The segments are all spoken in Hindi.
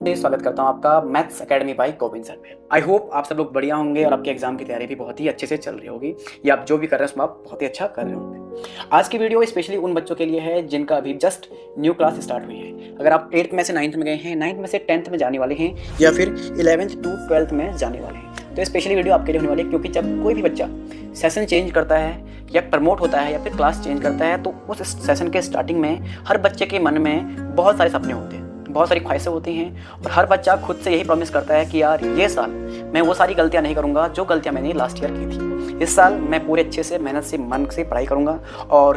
स्वागत करता हूं आपका maths academy by Govind sir में। आई होप आप सब लोग बढ़िया होंगे और आपके एग्जाम की तैयारी भी बहुत ही अच्छे से चल रही होगी या आप जो भी कर रहे हैं उसमें आप बहुत ही अच्छा कर रहे होंगे। आज की वीडियो स्पेशली उन बच्चों के लिए है जिनका अभी जस्ट न्यू क्लास स्टार्ट हुई है। अगर आप 8th में से 9th में गए हैं, 9th में से 10th में जाने वाले हैं या फिर 11th to 12th में जाने वाले हैं, तो स्पेशली वीडियो आपके लिए होने वाली है। क्योंकि जब कोई भी बच्चा सेशन चेंज करता है या प्रमोट होता है या फिर क्लास चेंज करता है, तो उस सेशन के स्टार्टिंग में हर बच्चे के मन में बहुत सारे सपने होते हैं, बहुत सारी ख्वाहिशें होती हैं और हर बच्चा खुद से यही प्रॉमिस करता है कि यार ये साल मैं वो सारी गलतियां नहीं करूंगा जो गलतियां मैंने लास्ट ईयर की थी। इस साल मैं पूरे अच्छे से मेहनत से मन से पढ़ाई करूंगा और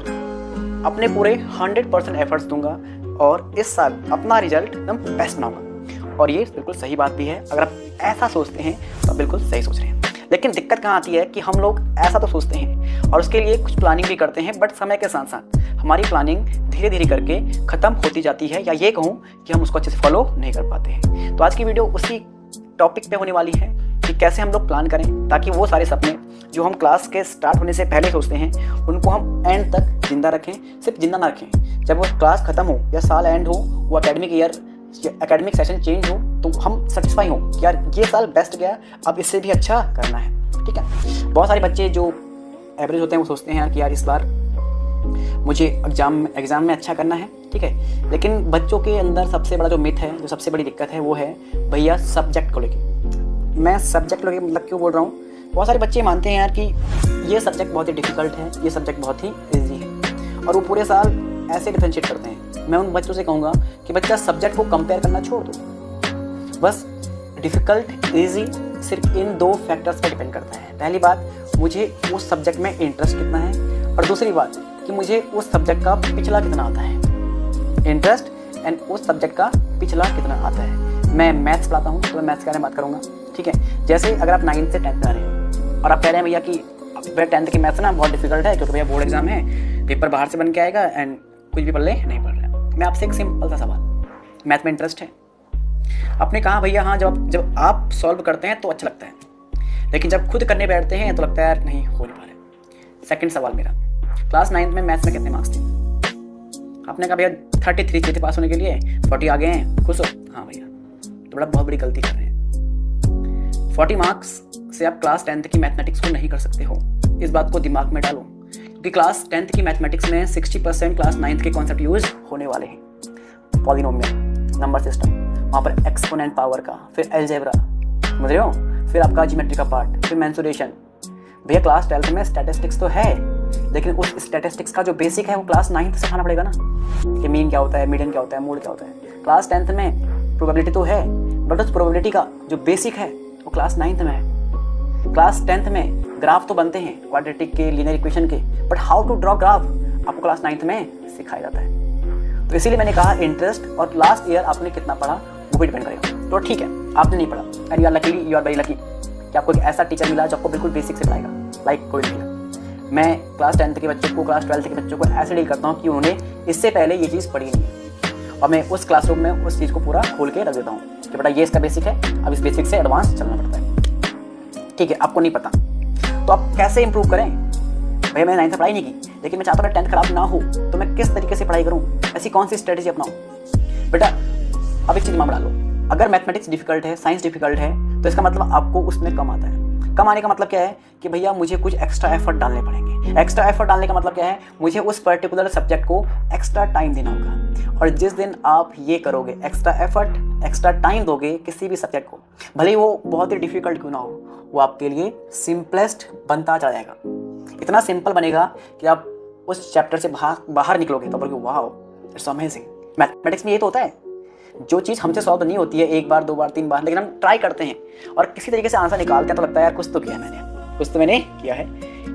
अपने पूरे 100% एफर्ट्स दूंगा और इस साल अपना रिजल्ट एकदम बेस्ट बनाऊंगा। और ये बिल्कुल सही बात भी है। अगर आप ऐसा सोचते हैं तो आप बिल्कुल सही सोच रहे हैं। लेकिन दिक्कत कहाँ आती है कि हम लोग ऐसा तो सोचते हैं और उसके लिए कुछ प्लानिंग भी करते हैं, बट समय के साथ साथ हमारी प्लानिंग धीरे धीरे करके ख़त्म होती जाती है, या ये कहूँ कि हम उसको अच्छे से फॉलो नहीं कर पाते हैं। तो आज की वीडियो उसी टॉपिक पे होने वाली है कि कैसे हम लोग प्लान करें ताकि वो सारे सपने जो हम क्लास के स्टार्ट होने से पहले सोचते हैं उनको हम एंड तक जिंदा रखें। सिर्फ जिंदा ना रखें, जब वो क्लास ख़त्म हो या साल एंड हो, वो एकेडमिक सेशन चेंज हो, तो हम सेटिस्फाई हो कि यार ये साल बेस्ट गया, अब इससे भी अच्छा करना है। ठीक है। बहुत सारे बच्चे जो एवरेज होते हैं वो सोचते हैं कि यार इस बार मुझे एग्ज़ाम में अच्छा करना है। ठीक है। लेकिन बच्चों के अंदर सबसे बड़ा जो मिथ है, जो सबसे बड़ी दिक्कत है, वो है भैया सब्जेक्ट को लेके। मैं सब्जेक्ट को लेके मतलब क्यों बोल रहा हूँ, बहुत सारे बच्चे मानते हैं यार कि ये सब्जेक्ट बहुत ही डिफ़िकल्ट है, ये सब्जेक्ट बहुत ही ईजी है, और वो पूरे साल ऐसे डिफरेंशिएट करते हैं। मैं उन बच्चों से कहूँगा कि बच्चा सब्जेक्ट को कंपेयर करना छोड़ दो। बस डिफ़िकल्ट ईजी सिर्फ इन दो फैक्टर्स पर डिपेंड करता है। पहली बात, मुझे उस सब्जेक्ट में इंटरेस्ट कितना है, और दूसरी बात कि मुझे उस सब्जेक्ट का पिछला कितना आता है। इंटरेस्ट एंड उस सब्जेक्ट का पिछला कितना आता है। मैं मैथ्स पढ़ाता हूँ तो मैं मैथ्स के बारे में बात करूँगा। ठीक है। जैसे अगर आप 9th से 10th में आ रहे हैं और आप कह रहे हैं भैया कि भैया 10th की मैथ्स ना बहुत डिफिकल्ट है क्योंकि भैया बोर्ड एग्जाम है, पेपर बाहर से बन के आएगा एंड कुछ भी पढ़ ले नहीं पढ़ रहा। मैं आपसे एक सिंपल सा सवाल, मैथ में इंटरेस्ट है? आपने कहा भैया हाँ, जब आप सॉल्व करते हैं तो अच्छा लगता है, लेकिन जब खुद करने बैठते हैं तो लगता है यार नहीं हो नहीं पा रहे। सेकंड सवाल मेरा, क्लास 9th में मैथ्स में कितने मार्क्स थे? आपने कहा भैया 33 चाहिए थे पास होने के लिए, 40 आ गए हैं, खुश हो? हाँ भैया, तो बहुत बड़ी गलती कर रहे हैं। 40 मार्क्स से आप क्लास 10th की मैथमेटिक्स को नहीं कर सकते हो। इस बात को दिमाग में डालो, क्योंकि क्लास 10th की मैथमेटिक्स में 60% क्लास 9th के कॉन्सेप्ट यूज होने वाले हैं। पॉलिनोमियल, नंबर सिस्टम, वहाँ पर एक्सपोनेंट पावर का, फिर अलजेब्रा, समझ रहे हो, फिर आपका ज्योमेट्री का पार्ट, फिर मेंसुरेशन। भैया क्लास 12th में स्टैटिस्टिक्स तो है, लेकिन उस स्टैटिस्टिक्स का जो बेसिक है वो क्लास 9th से खाना पड़ेगा ना, कि मीन क्या होता है, मीडियन क्या होता है, मोड क्या होता है। क्लास 10th में प्रोबेबिलिटी तो है, बट उस प्रोबेबिलिटी का जो बेसिक है वो क्लास 9th में है। क्लास 10th में ग्राफ तो बनते हैं क्वाड्रेटिक के, लीनियर इक्वेशन के, but how to draw graph आपको क्लास 9th में सिखाया जाता है। तो इसीलिए मैंने कहा इंटरेस्ट और लास्ट ईयर आपने कितना पढ़ा वो भी डिपेंड करेगा। तो ठीक है, आपने नहीं पढ़ा and you are very lucky कि आपको एक ऐसा टीचर मिला जो आपको बिल्कुल बेसिक से पढ़ाएगा, लाइक कोई मिला। मैं क्लास 10th के बच्चों को, क्लास 12th के बच्चों को ऐसे डील करता हूँ कि उन्होंने इससे पहले ये चीज़ पढ़ी नहीं है, और मैं उस क्लासरूम में उस चीज़ को पूरा खोल के रख देता हूँ कि बेटा ये इसका बेसिक है, अब इस बेसिक से एडवांस चलना पड़ता है। ठीक है। आपको नहीं पता तो आप कैसे इंप्रूव करें? भैया मैंने 9th पढ़ाई नहीं की, लेकिन मैं चाहता हूँ 10th खराब ना हो, तो मैं किस तरीके से पढ़ाई करूँ, ऐसी कौन सी स्ट्रेटेजी अपनाऊँ? बेटा अब एक चीज़ दिमाग में डालो, अगर मैथमेटिक्स डिफिकल्ट है, साइंस डिफिकल्ट है, तो इसका मतलब आपको उसमें कम आता है। कम आने का मतलब क्या है कि भैया मुझे कुछ एक्स्ट्रा एफर्ट डालने पड़ेंगे। एक्स्ट्रा एफर्ट डालने का मतलब क्या है, मुझे उस पर्टिकुलर सब्जेक्ट को एक्स्ट्रा टाइम देना होगा। और जिस दिन आप ये करोगे, एक्स्ट्रा एफर्ट, एक्स्ट्रा टाइम दोगे किसी भी सब्जेक्ट को, भले ही वो बहुत ही डिफिकल्ट क्यों ना हो, वो आपके लिए सिंपलेस्ट बनता चला जाएगा। इतना सिंपल बनेगा कि आप उस चैप्टर से बाहर निकलोगे तो बोलोगे वाओ इट्स अमेजिंग। मैथमेटिक्स में ये तो होता है, जो चीज़ हमसे सॉल्व नहीं होती है 1 बार 2 बार 3 बार, लेकिन हम ट्राई करते हैं और किसी तरीके से आंसर निकालते हैं तो लगता है यार कुछ तो किया मैंने किया है,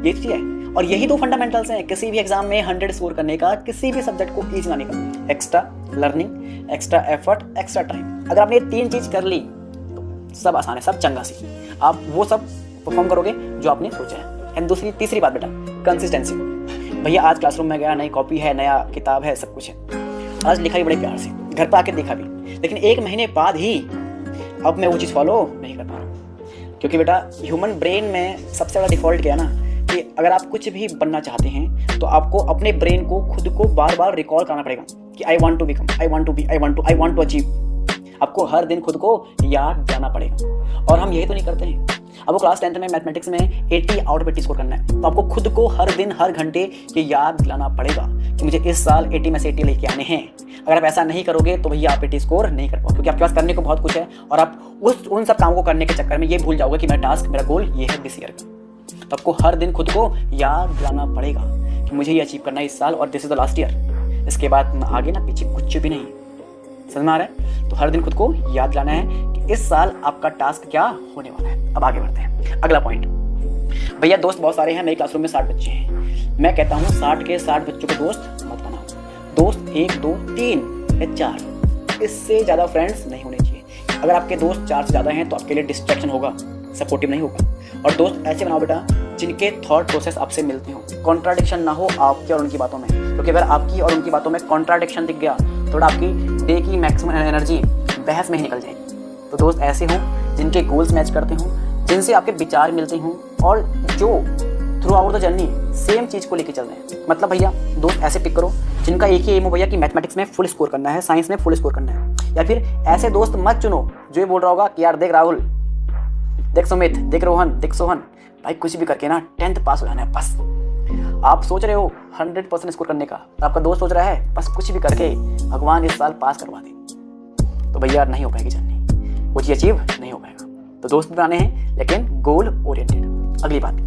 ये चीज़ है। और यही 2 फंडामेंटल्स हैं किसी भी एग्जाम में 100 स्कोर करने का, किसी भी सब्जेक्ट को ईजी बनाने का। Extra learning, extra effort, extra time. अगर आपने ये 3 चीज़ कर ली तो सब आसान है, सब चंगा सी, आप वो सब परफॉर्म करोगे जो आपने सोचा है। एंड तीसरी बात बेटा, कंसिस्टेंसी। भैया आज क्लासरूम में गया, नई कॉपी है, नया किताब है, सब कुछ है, आज लिखा भी बड़े प्यार से, घर पर आके देखा भी, लेकिन 1 महीने बाद ही अब मैं वो चीज़ फॉलो नहीं कर पा रहा हूँ। क्योंकि बेटा ह्यूमन ब्रेन में सबसे बड़ा डिफ़ॉल्ट क्या है ना, कि अगर आप कुछ भी बनना चाहते हैं तो आपको अपने ब्रेन को खुद को बार बार रिकॉल करना पड़ेगा कि I want to become, I want to be, I want to achieve. आपको हर दिन खुद को याद दिलाना पड़ेगा। और हम यही तो नहीं करते हैं। आपको क्लास 10th में मैथमेटिक्स में 80 आउट ऑफ 80 स्कोर करना है, तो आपको खुद को हर दिन हर घंटे ये याद दिलाना पड़ेगा कि मुझे इस साल 80 में से 80 लेके आने हैं। अगर आप ऐसा नहीं करोगे तो भैया आप 80 स्कोर नहीं कर पाओगे, क्योंकि आपके पास करने को बहुत कुछ है और आप उन सब कामों को करने के चक्कर में ये भूल जाओगे कि मेरा टास्क, मेरा गोल ये है दिस ईयर का। तो आपको हर दिन खुद को याद दिलाना पड़ेगा कि मुझे ये अचीव करना है इस साल और this is the last year. इसके बाद आगे ना पीछे कुछ भी नहीं। समझ में आ रहा है? तो हर दिन खुद को याद दिलाना है कि इस साल आपका टास्क क्या होने वाला है। अब आगे बढ़ते हैं। अगला पॉइंट, भैया दोस्त बहुत सारे हैं, मेरे क्लासरूम में 60 बच्चे हैं। मैं कहता हूँ 60 के 60 बच्चों को दोस्त मत बनाओ। दोस्त 1 2 3 या 4, इससे ज़्यादा फ्रेंड्स नहीं होने चाहिए। अगर आपके दोस्त 4 से ज़्यादा हैं तो आपके लिए डिस्ट्रैक्शन होगा, सपोर्टिव नहीं होगा। और दोस्त ऐसे बनाओ बेटा जिनके थॉट प्रोसेस आपसे मिलते हो, कॉन्ट्राडिक्शन ना हो आपकी और उनकी बातों में, क्योंकि अगर आपकी और उनकी बातों में कॉन्ट्राडिक्शन दिख गया थोड़ा आपकी डे की मैक्सिमम एनर्जी बहस में ही निकल जाएगी। तो दोस्त ऐसे हों जिनके गोल्स मैच करते हों, जिनसे आपके विचार मिलते हों और जो throughout the journey same चीज़ को लेके चल रहे हैं। मतलब भैया दोस्त ऐसे पिक करो जिनका एक ही एम हो भैया कि मैथमेटिक्स में फुल स्कोर करना है, साइंस में फुल स्कोर करना है। या फिर ऐसे दोस्त मत चुनो जो ये बोल रहा होगा कि यार देख राहुल, देख सुमित, देख रोहन, देख सोहन, भाई कुछ भी करके ना 10th पास हो जाना है बस। आप सोच रहे हो 100% स्कोर करने का, आपका दोस्त सोच रहा है बस कुछ भी करके भगवान इस साल पास करवा दे, तो भैया नहीं हो पाएगी जर्नी, वो चीज़ अचीव नहीं हो पाएगा। तो दोस्त बनाने हैं लेकिन गोल ओरिएंटेड। अगली बात,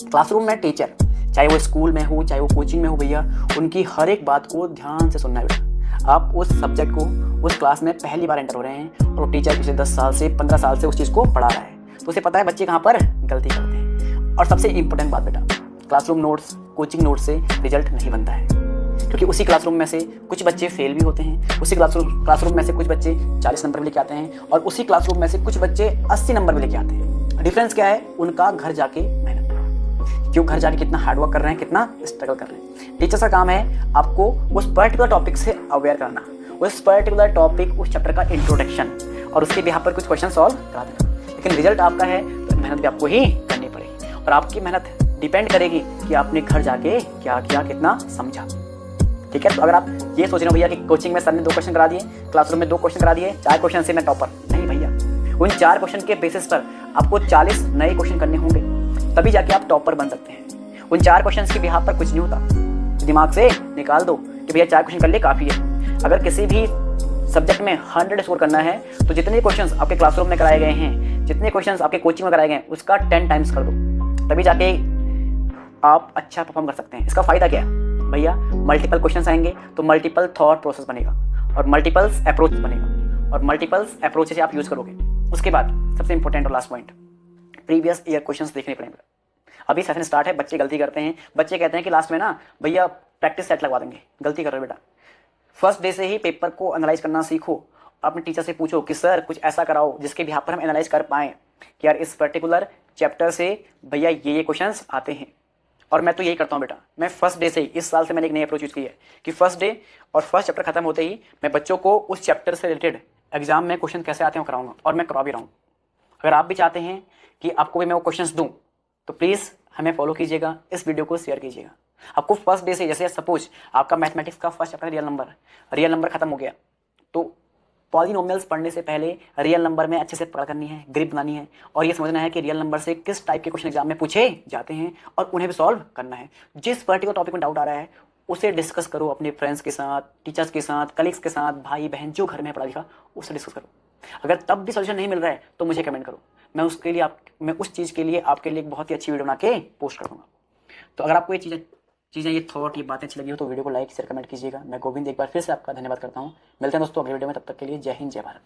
क्लासरूम में टीचर, चाहे वो स्कूल में हो चाहे वो कोचिंग में हो भैया, उनकी हर एक बात को ध्यान से सुनना है बेटा। आप उस सब्जेक्ट को उस क्लास में पहली बार एंटर हो रहे हैं और वो टीचर पिछले 10 साल से 15 साल से उस चीज़ को पढ़ा रहा है, तो उसे पता है बच्चे कहाँ पर गलती करते हैं। और सबसे इंपॉर्टेंट बात बेटा, क्लासरूम नोट्स, कोचिंग नोट्स से रिजल्ट नहीं बनता है, क्योंकि उसी क्लासरूम में से कुछ बच्चे फेल भी होते हैं, उसी क्लासरूम में से कुछ बच्चे 40 नंबर भी लेके आते हैं और उसी क्लासरूम में से कुछ बच्चे 80 नंबर भी लेके आते हैं। डिफरेंस क्या है? उनका घर जाके मेहनत, क्यों घर जाके कितना हार्डवर्क कर रहे हैं, कितना स्ट्रगल कर रहे हैं। टीचर का काम है आपको उस पर्टिकुलर टॉपिक से अवेयर करना, उस पर्टिकुलर टॉपिक, उस चैप्टर का इंट्रोडक्शन और उसके बिहाफ पर कुछ क्वेश्चन सॉल्व करा देना। लेकिन रिजल्ट आपका है तो मेहनत भी आपको ही करनी पड़ेगी और आपकी मेहनत डिपेंड करेगी कि आपने घर जाके क्या किया, कितना समझा। ठीक है? तो अगर आप ये सोच रहे हो भैया कि कोचिंग में सर ने 2 क्वेश्चन करा दिए, क्लासरूम में 2 क्वेश्चन करा दिए, 4 क्वेश्चन से मैं टॉपर, नहीं भैया, उन 4 क्वेश्चन के बेसिस पर आपको 40 नए क्वेश्चन करने होंगे, तभी जाके आप टॉपर बन सकते हैं। उन 4 क्वेश्चन के बिहाफ पर कुछ नहीं होता, दिमाग से निकाल दो कि भैया 4 क्वेश्चन कर ले काफ़ी है। अगर किसी भी सब्जेक्ट में 100 स्कोर करना है तो जितने क्वेश्चन आपके क्लासरूम में कराए गए हैं, जितने क्वेश्चन आपके कोचिंग में कराए गए हैं, उसका 10 टाइम्स कर दो, तभी जाके आप अच्छा परफॉर्म कर सकते हैं। इसका फ़ायदा क्या है भैया? मल्टीपल क्वेश्चंस आएंगे तो मल्टीपल थॉट प्रोसेस बनेगा और मल्टीपल्स अप्रोच बनेगा और मल्टीपल्स अप्रोच से आप यूज़ करोगे। उसके बाद सबसे इंपॉर्टेंट और last point, previous year questions देखने पड़ेंगे। अभी सेशन स्टार्ट है, बच्चे गलती करते हैं, बच्चे कहते हैं कि लास्ट में ना भैया प्रैक्टिस सेट लगवा देंगे। गलती कर रहे हो बेटा, फर्स्ट डे से ही पेपर को एनालाइज करना सीखो। अपने टीचर से पूछो कि सर कुछ ऐसा कराओ जिसके बिहाफ पर हम एनालाइज कर पाएँ कि यार इस पर्टिकुलर चैप्टर से भैया ये क्वेश्चंस आते हैं। और मैं तो यही करता हूँ बेटा, मैं फर्स्ट डे से ही, इस साल से मैंने एक नई अप्रोच यूज़ की है कि फर्स्ट डे और फर्स्ट चैप्टर खत्म होते ही मैं बच्चों को उस चैप्टर से रिलेटेड एग्जाम में क्वेश्चन कैसे आते हैं कराऊंगा, और मैं करवा भी रहा हूँ। अगर आप भी चाहते हैं कि आपको भी मैं वो क्वेश्चंस दूँ तो प्लीज़ हमें फॉलो कीजिएगा, इस वीडियो को शेयर कीजिएगा। आपको फर्स्ट डे से, जैसे सपोज आपका मैथमेटिक्स का फर्स्ट चैप्टर रियल नंबर खत्म हो गया, तो पॉलिनोमियल्स पढ़ने से पहले रियल नंबर में अच्छे से पकड़ करनी है, ग्रिप बनानी है और ये समझना है कि रियल नंबर से किस टाइप के क्वेश्चन एग्जाम में पूछे जाते हैं और उन्हें भी सॉल्व करना है। जिस पर्टिकुलर टॉपिक में डाउट आ रहा है उसे डिस्कस करो अपने फ्रेंड्स के साथ, टीचर्स के साथ, कलीग्स के साथ, भाई बहन जो घर में पढ़ा लिखा, उससे डिस्कस करो। अगर तब भी सोल्यूशन नहीं मिल रहा है तो मुझे कमेंट करो, मैं उस चीज़ के लिए आपके लिए एक बहुत ही अच्छी वीडियो बना के पोस्ट कर दूँगा। तो अगर आपको ये चीज़ें ये थॉट, ये बातें अच्छी लगी हो तो वीडियो को लाइक शेयर कमेंट कीजिएगा। मैं गोविंद एक बार फिर से आपका धन्यवाद करता हूँ। मिलते हैं दोस्तों अगले वीडियो में, तब तक के लिए जय हिंद जय भारत।